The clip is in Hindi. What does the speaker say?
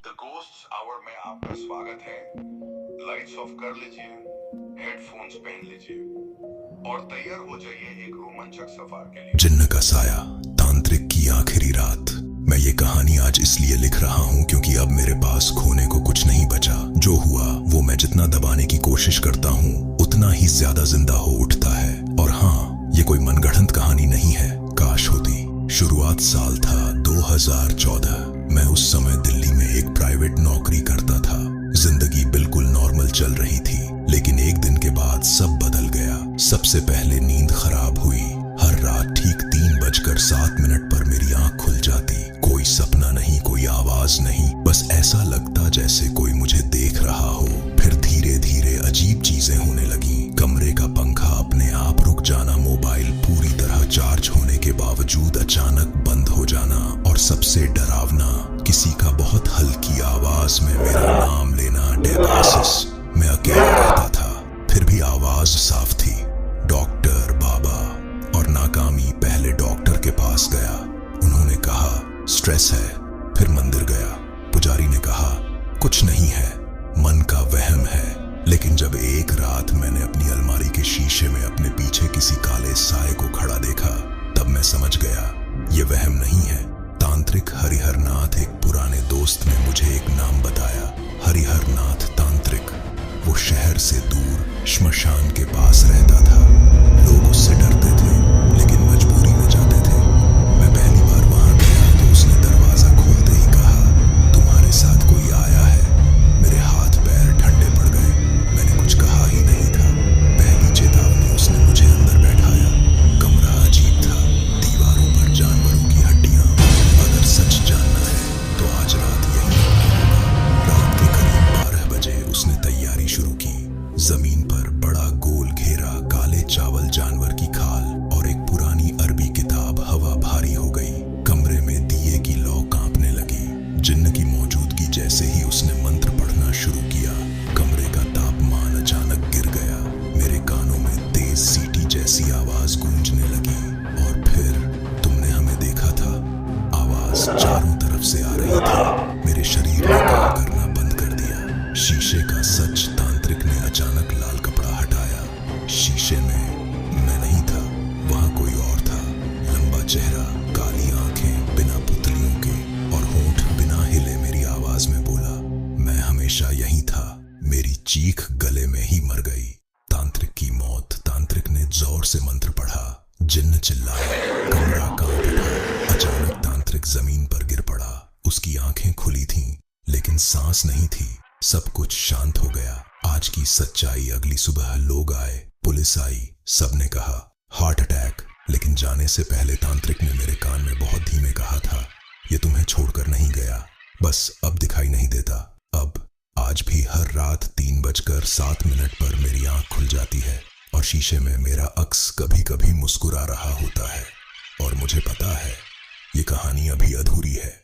द घोस्ट्स आवर में आपका स्वागत है। लाइट्स ऑफ कर लीजिए, हेडफोन्स पहन लीजिए और तैयार हो जाइए एक रोमांचक सफर के लिए। जिन्न का साया, तांत्रिक की आखिरी रात। मैं ये कहानी आज इसलिए लिख रहा हूँ क्योंकि अब मेरे पास खोने को कुछ नहीं बचा। जो हुआ वो मैं जितना दबाने की कोशिश करता हूँ उतना ही ज्यादा जिंदा हो उठता है। और हाँ, ये कोई मनगढ़ंत कहानी नहीं है, काश होती। शुरुआत साल था 2014। मैं उस समय दिल्ली में एक प्राइवेट नौकरी करता था। जिंदगी बिल्कुल नॉर्मल चल रही थी, लेकिन एक दिन के बाद सब बदल गया। सबसे पहले नींद खराब हुई। हर रात ठीक 3:07 पर मेरी आंख खुल जाती। कोई सपना नहीं, कोई आवाज नहीं, बस ऐसा लगता जैसे कोई मुझे देख रहा हो। फिर धीरे धीरे अजीब चीजें होने लगी। कमरे का पंखा अपने आप रुक जाना, मोबाइल पूरी तरह चार्ज होने के बावजूद अचानक बंद हो जाना, और सबसे डरावना, किसी का बहुत हल्की आवाज में मेरा नाम लेना, डेबासिस। मैं अकेला रहता था, फिर भी आवाज साफ थी, डॉक्टर बाबा। और नाकामी। पहले डॉक्टर के पास गया, उन्होंने कहा स्ट्रेस है। फिर मंदिर गया, पुजारी ने कहा कुछ नहीं है, मन का वहम है। लेकिन जब एक रात मैंने अपनी अलमारी के शीशे में अपने पीछे किसी काले साए को खड़ा देखा, तब मैं समझ गया ये वहम नहीं है। तांत्रिक हरिहर नाथ, एक पुराने दोस्त ने मुझे एक नाम बताया, हरिहर नाथ तांत्रिक। वो शहर से दूर श्मशान के पास रहता था। लोग उससे डरते थे, लेकिन मजबूरी में जाते थे। मैं पहली बार वहां गया तो उसने दरवाजा खोलते ही कहा, तुम्हारे साथ कोई आया है। मेरे हाथ पैर ठंडे पड़ गए। मैंने कुछ कहा ही नहीं था। पहली चेतावनी उसने मुझे अंदर बैठाया। कमरा अजीब था, दीवारों पर जानवरों की हड्डियां। अगर सच जानना है तो आज रात यही होगा। रात के करीब 12 बजे उसने तैयारी शुरू की। जमीन पर बड़ा गोल घेरा, काले चावल जानवर की खाल और एक पुरानी अरबी किताब। हवा भारी हो गई, कमरे में दिए की लौ कांपने लगी। जिन्न की मौजूदगी जैसे ही उसने मंत्र पढ़ना शुरू किया, कमरे का तापमान अचानक गिर गया। मेरे कानों में तेज सीटी जैसी आवाज गूंजने लगी। और फिर तुमने हमें देखा था। आवाज चारों तरफ से आ रही थी। मेरे शरीर ने काम करना बंद कर दिया। शीशे का सच, तांत्रिक ने अचानक लाल कपड़ा हटाया। शीशे में मैं नहीं था, वहां कोई और था। लंबा चेहरा, काली आंखें बिना पुतलियों के, और होंठ बिना हिले मेरी आवाज में बोला, मैं हमेशा यही था। मेरी चीख गले में ही मर गई। तांत्रिक की मौत। तांत्रिक ने जोर से मंत्र पढ़ा। जिन्न चिल्लाया, कमरा कांप उठा। अचानक तांत्रिक जमीन पर गिर पड़ा। उसकी आंखें खुली थीं, लेकिन सांस नहीं थी। सब कुछ शांत हो गया। आज की सच्चाई। अगली सुबह लोग आए, पुलिस आई। सबने कहा हार्ट अटैक। लेकिन जाने से पहले तांत्रिक ने मेरे कान में बहुत धीमे कहा था, ये तुम्हें छोड़कर नहीं गया, बस अब दिखाई नहीं देता। अब आज भी हर रात 3:07 पर मेरी आंख खुल जाती है और शीशे में मेरा अक्स कभी कभी मुस्कुरा रहा होता है। और मुझे पता है ये कहानी अभी अधूरी है।